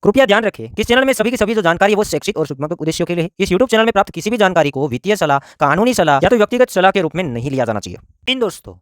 कृपया ध्यान रखें कि इस चैनल में सभी की सभी जो जानकारी है वो शैक्षिक और सूचनात्मक उद्देश्यों के लिए है। इस यूट्यूब चैनल में प्राप्त किसी भी जानकारी को वित्तीय सलाह, कानूनी सलाह या तो व्यक्तिगत सलाह के रूप में नहीं लिया जाना चाहिए। इन दोस्तों,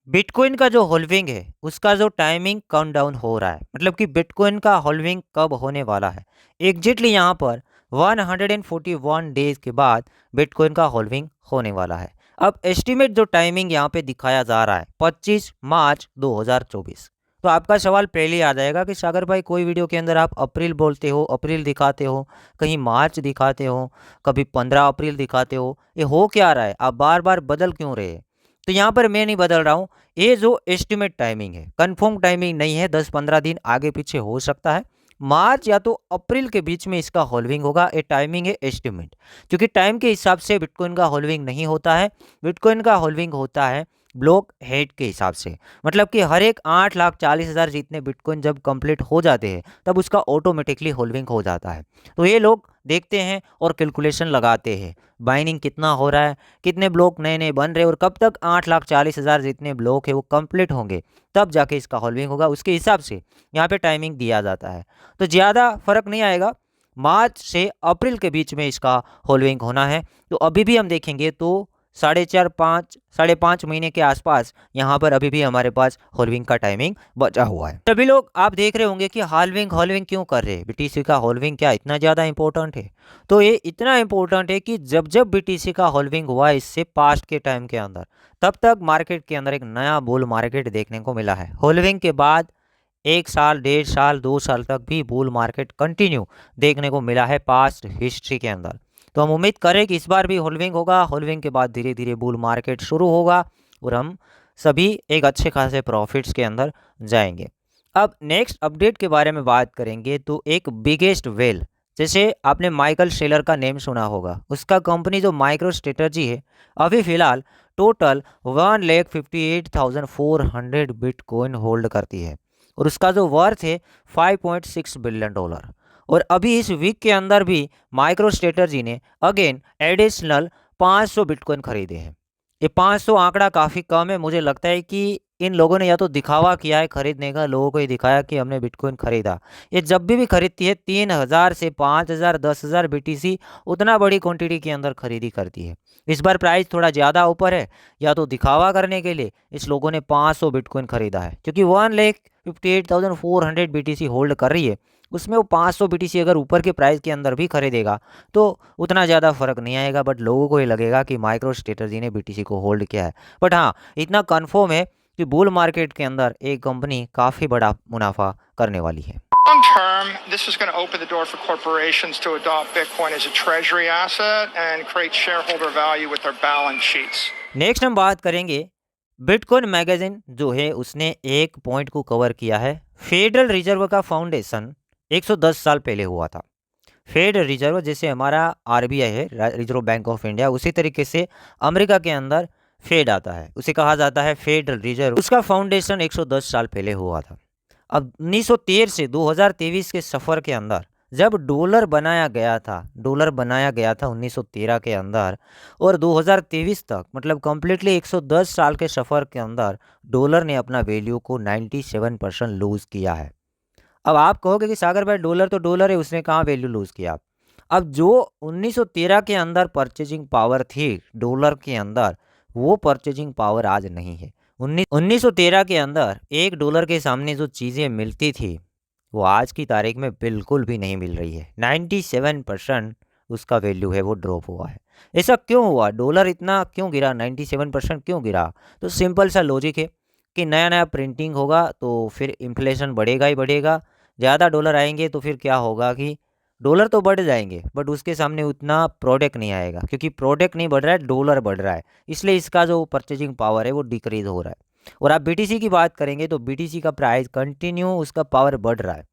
बिटकॉइन का जो होल्विंग है उसका जो टाइमिंग काउंटडाउन हो रहा है, मतलब कि बिटकॉइन का होल्विंग कब होने वाला है। एग्जैक्टली यहाँ पर 141 डेज के बाद बिटकॉइन का होल्विंग होने वाला है। अब एस्टिमेट जो टाइमिंग यहाँ पे दिखाया जा रहा है 25 मार्च 2024। तो आपका सवाल पहले ही आ जाएगा कि सागर भाई कोई वीडियो के अंदर आप अप्रैल बोलते हो, अप्रैल दिखाते हो, कहीं मार्च दिखाते हो, कभी 15 अप्रैल दिखाते हो, ये हो क्या रहा है, आप बार बार बदल क्यों रहे हैं। तो यहाँ पर मैं नहीं बदल रहा हूँ, ये जो एस्टिमेट टाइमिंग है कंफर्म टाइमिंग नहीं है, 10-15 दिन आगे पीछे हो सकता है। मार्च या तो अप्रैल के बीच में इसका होल्विंग होगा, ये टाइमिंग है एस्टिमेट, क्योंकि टाइम के हिसाब से बिटकॉइन का होल्विंग नहीं होता है। बिटकॉइन का होल्विंग होता है ब्लॉक हेड के हिसाब से, मतलब कि हर एक 8,40,000 जितने बिटकॉइन जब कंप्लीट हो जाते हैं तब उसका ऑटोमेटिकली होल्विंग हो जाता है। तो ये लोग देखते हैं और कैलकुलेशन लगाते हैं, बाइनिंग कितना हो रहा है, कितने ब्लॉक नए नए बन रहे हैं और कब तक 8,40,000 जितने ब्लॉक है वो कंप्लीट होंगे, तब जाके इसका होल्विंग होगा। उसके हिसाब से यहाँ पे टाइमिंग दिया जाता है। तो ज़्यादा फर्क नहीं आएगा, मार्च से अप्रैल के बीच में इसका होल्विंग होना है। तो अभी भी हम देखेंगे तो 4.5 महीने के आसपास यहाँ पर अभी भी हमारे पास होल्विंग का टाइमिंग बचा हुआ है। सभी लोग आप देख रहे होंगे कि हाल्विंग होल्विंग क्यों कर रहे हैं, बीटीसी का होल्विंग क्या इतना ज़्यादा इंपॉर्टेंट है। तो ये इतना इंपॉर्टेंट है कि जब जब बीटीसी का होल्विंग हुआ इससे पास्ट के टाइम के अंदर, तब तक मार्केट के अंदर एक नया बुल मार्केट देखने को मिला है। होल्विंग के बाद 1 साल, 1.5 साल, 2 साल तक भी बुल मार्केट कंटिन्यू देखने को मिला है पास्ट हिस्ट्री के अंदर। तो हम उम्मीद करें कि इस बार भी होल्विंग होगा, होल्विंग के बाद धीरे धीरे बुल मार्केट शुरू होगा और हम सभी एक अच्छे खासे प्रॉफिट्स के अंदर जाएंगे। अब नेक्स्ट अपडेट के बारे में बात करेंगे तो एक बिगेस्ट वेल, जैसे आपने माइकल शेलर का नेम सुना होगा, उसका कंपनी जो माइक्रो स्ट्रेटजी है अभी फिलहाल टोटल 1,58,400 बिटकॉइन होल्ड करती है और उसका जो वर्थ है $5.6 बिलियन। और अभी इस वीक के अंदर भी माइक्रो स्ट्रेटजी ने अगेन एडिशनल 500 बिटकॉइन खरीदे हैं। ये 500 आंकड़ा काफ़ी कम है, मुझे लगता है कि इन लोगों ने या तो दिखावा किया है खरीदने का, लोगों को ये दिखाया कि हमने बिटकॉइन खरीदा। ये जब भी खरीदती है 3,000 से 5,000 10,000 बीटीसी उतना बड़ी क्वांटिटी के अंदर खरीदी करती है। इस बार प्राइस थोड़ा ज़्यादा ऊपर है, या तो दिखावा करने के लिए इस लोगों ने 500 बिटकॉइन खरीदा है, क्योंकि 1,58,400 बीटीसी होल्ड कर रही है, उसमें वो 500 बीटीसी अगर ऊपर के प्राइस के अंदर भी खरीदेगा तो उतना ज़्यादा फर्क नहीं आएगा, बट लोगों को ये लगेगा कि माइक्रो स्ट्रेटजी ने बीटीसी को होल्ड किया है। बट हाँ, इतना कन्फर्म है कि बुल मार्केट के अंदर एक कंपनी काफ़ी बड़ा मुनाफा करने वाली है। Long term, this is going to open the door for corporations to adopt Bitcoin as a treasury asset and create shareholder value with their balance sheets. Next हम बात करेंगे, बिटकॉइन मैगजीन जो है उसने एक पॉइंट को कवर किया है। फेडरल रिजर्व का फाउंडेशन 110 साल पहले हुआ था। फेड रिजर्व जैसे हमारा आरबीआई है, रिजर्व बैंक ऑफ इंडिया, उसी तरीके से अमेरिका के अंदर फेड आता है, उसे कहा जाता है फेडरल रिजर्व। उसका फाउंडेशन 110 साल पहले हुआ था। अब 1913 से 2023 के सफ़र के अंदर जब डॉलर बनाया गया था, 1913 के अंदर, और 2023 तक, मतलब कम्प्लीटली 110 साल के सफ़र के अंदर डॉलर ने अपना वैल्यू को 97% लूज़ किया है। अब आप कहोगे कि सागर भाई डॉलर तो डॉलर है, उसने कहाँ वैल्यू लूज़ किया। अब जो 1913 के अंदर परचेजिंग पावर थी डॉलर के अंदर, वो परचेजिंग पावर आज नहीं है। 1913 के अंदर $1 के सामने जो चीज़ें मिलती थी वो आज की तारीख में बिल्कुल भी नहीं मिल रही है। 97% उसका वैल्यू है वो ड्रॉप हुआ है। ऐसा क्यों हुआ, डॉलर इतना क्यों गिरा, 97% क्यों गिरा? तो सिंपल सा लॉजिक है कि नया नया प्रिंटिंग होगा तो फिर इन्फ्लेशन बढ़ेगा ही बढ़ेगा। ज़्यादा डॉलर आएंगे तो फिर क्या होगा कि डॉलर तो बढ़ जाएंगे बट उसके सामने उतना प्रोडक्ट नहीं आएगा, क्योंकि प्रोडक्ट नहीं बढ़ रहा है, डॉलर बढ़ रहा है, इसलिए इसका जो परचेजिंग पावर है वो डिक्रीज हो रहा है। और आप बीटीसी की बात करेंगे तो बीटीसी का प्राइस कंटिन्यू उसका पावर बढ़ रहा है,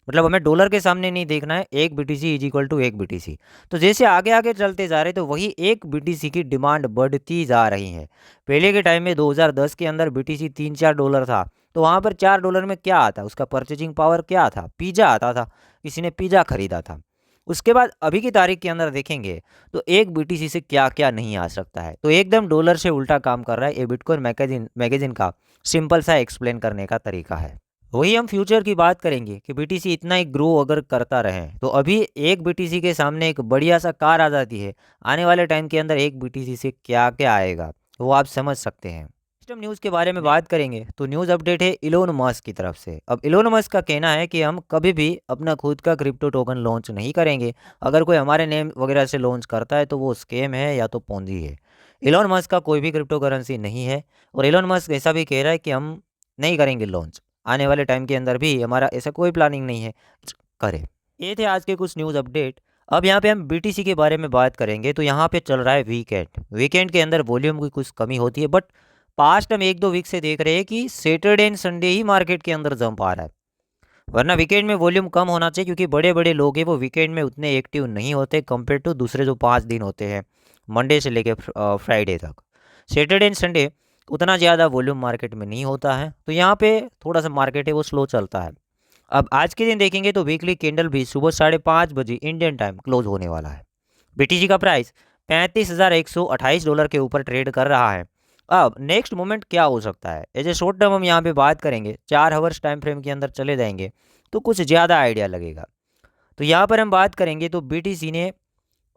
मतलब हमें डॉलर के सामने नहीं देखना है, एक बीटीसी इज इक्वल टू एक बीटीसी। तो जैसे आगे आगे चलते जा रहे तो वही एक बीटीसी की डिमांड बढ़ती जा रही है। पहले के टाइम में 2010 के अंदर बीटीसी $3-4 था, तो वहाँ पर $4 में क्या आता, उसका परचेजिंग पावर क्या था, पिज़्ज़ा आता था, किसी ने पिज़्ज़ा खरीदा था। उसके बाद अभी की तारीख के अंदर देखेंगे तो एक बीटीसी से क्या क्या नहीं आ सकता है, तो एकदम डॉलर से उल्टा काम कर रहा है। ये बिटकॉइन मैगजीन का सिंपल सा एक्सप्लेन करने का तरीका है। वही हम फ्यूचर की बात करेंगे कि बीटीसी इतना ही ग्रो अगर करता रहे तो अभी एक बीटीसी के सामने एक बढ़िया सा कार आ जाती है, आने वाले टाइम के अंदर एक बीटीसी से क्या क्या आएगा वो आप समझ सकते हैं। नेक्स्ट हम न्यूज़ के बारे में बात करेंगे तो न्यूज़ अपडेट है इलोन मस्क की तरफ से। अब इलोन मस्क का कहना है कि हम कभी भी अपना खुद का क्रिप्टो टोकन लॉन्च नहीं करेंगे। अगर कोई हमारे नेम वगैरह से लॉन्च करता है तो वो स्कैम है या तो पोंजी है। इलोन मस्क का कोई भी क्रिप्टो करेंसी नहीं है और इलोन मस्क ऐसा भी कह रहा है कि हम नहीं करेंगे लॉन्च, आने वाले टाइम के अंदर भी हमारा ऐसा कोई प्लानिंग नहीं है करे। ये थे आज के कुछ न्यूज़ अपडेट। अब यहाँ पे हम बीटीसी के बारे में बात करेंगे तो यहाँ पे चल रहा है वीकेंड के अंदर वॉल्यूम की कुछ कमी होती है, बट पास्ट हम 1-2 वीक से देख रहे हैं कि Saturday and Sunday he market के अंदर जंप आ रहा है, वरना वीकेंड में वॉल्यूम कम होना चाहिए क्योंकि बड़े बड़े लोग हैं वो वीकेंड में उतने एक्टिव नहीं होते कंपेयर टू दूसरे जो 5 दिन होते हैं मंडे से लेके फ्राइडे तक। सैटरडे एंड संडे उतना ज़्यादा वॉल्यूम मार्केट में नहीं होता है, तो यहाँ पे थोड़ा सा मार्केट है वो स्लो चलता है। अब आज के दिन देखेंगे तो वीकली कैंडल भी सुबह 5:30 बजे इंडियन टाइम क्लोज होने वाला है। बीटीसी का प्राइस $35,128 के ऊपर ट्रेड कर रहा है। अब नेक्स्ट मोमेंट क्या हो सकता है, एज ए शॉर्ट टर्म हम यहाँ पे बात करेंगे, 4 आवर्स टाइम फ्रेम के अंदर चले जाएंगे तो कुछ ज़्यादा आइडिया लगेगा। तो यहाँ पर हम बात करेंगे तो बीटीसी ने,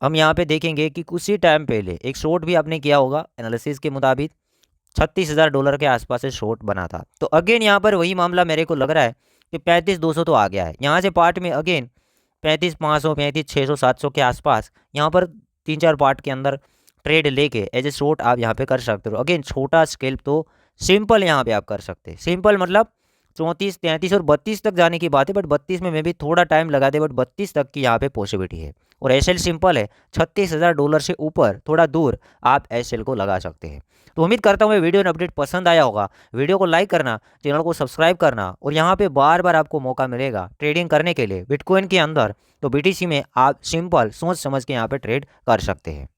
हम यहाँ पे देखेंगे कि कुछ ही टाइम पहले एक शॉर्ट भी आपने किया होगा एनालिसिस के मुताबिक, $36,000 के आसपास से शॉर्ट बना था। तो अगेन यहाँ पर वही मामला मेरे को लग रहा है कि 35,200 तो आ गया है। यहाँ से पार्ट में अगेन 35,500, 35,600, 700 के आसपास यहाँ पर 3-4 पार्ट के अंदर ट्रेड लेके एज ए शॉर्ट आप यहाँ पे कर सकते हो। अगेन छोटा स्केल तो सिंपल यहाँ पे आप कर सकते हैं। सिंपल मतलब 34, 33 और 32 तक जाने की बात है, बट 32 में भी थोड़ा टाइम लगा दे, बट 32 तक की यहाँ पे पॉसिबिलिटी है। और एसएल सिंपल है, $36,000 से ऊपर थोड़ा दूर आप एसएल को लगा सकते हैं। तो उम्मीद करता हूँ ये वीडियो अपडेट पसंद आया होगा। वीडियो को लाइक करना, चैनल को सब्सक्राइब करना, और यहाँ पे बार बार आपको मौका मिलेगा ट्रेडिंग करने के लिए बिटकॉइन के अंदर। तो बीटीसी में आप सिंपल सोच समझ के यहाँ पे ट्रेड कर सकते हैं।